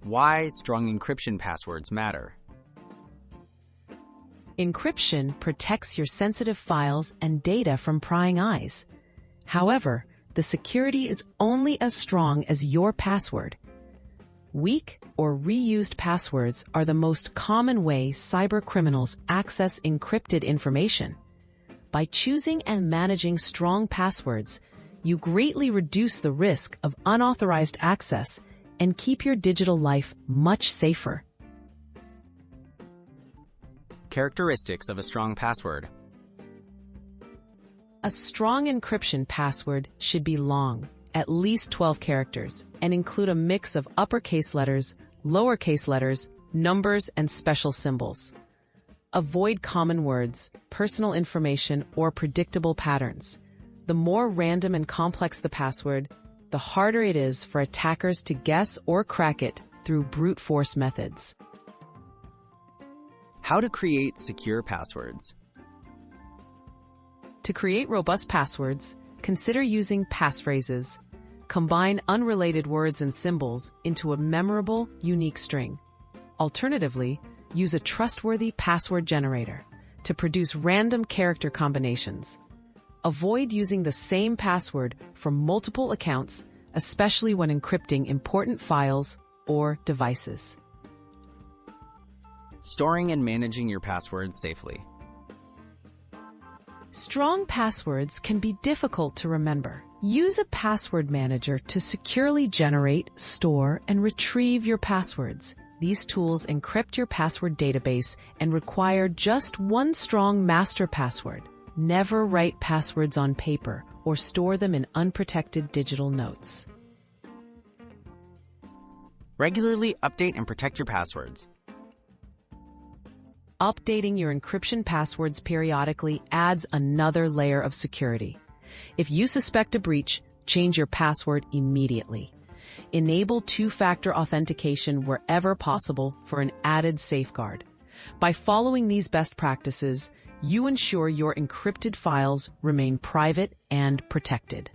Why strong encryption passwords matter. Encryption protects your sensitive files and data from prying eyes. However, the security is only as strong as your password. Weak or reused passwords are the most common way cybercriminals access encrypted information. By choosing and managing strong passwords, you greatly reduce the risk of unauthorized access and keep your digital life much safer. Characteristics of a strong password. A strong encryption password should be long, at least 12 characters, and include a mix of uppercase letters, lowercase letters, numbers, and special symbols. Avoid common words, personal information, or predictable patterns. The more random and complex the password, the harder it is for attackers to guess or crack it through brute force methods. How to create secure passwords. To create robust passwords, consider using passphrases. Combine unrelated words and symbols into a memorable, unique string. Alternatively, use a trustworthy password generator to produce random character combinations. Avoid using the same password for multiple accounts, especially when encrypting important files or devices. Storing and managing your passwords safely. Strong passwords can be difficult to remember. Use a password manager to securely generate, store, and retrieve your passwords. These tools encrypt your password database and require just one strong master password. Never write passwords on paper or store them in unprotected digital notes. Regularly update and protect your passwords. Updating your encryption passwords periodically adds another layer of security. If you suspect a breach, change your password immediately. Enable two-factor authentication wherever possible for an added safeguard. By following these best practices, you ensure your encrypted files remain private and protected.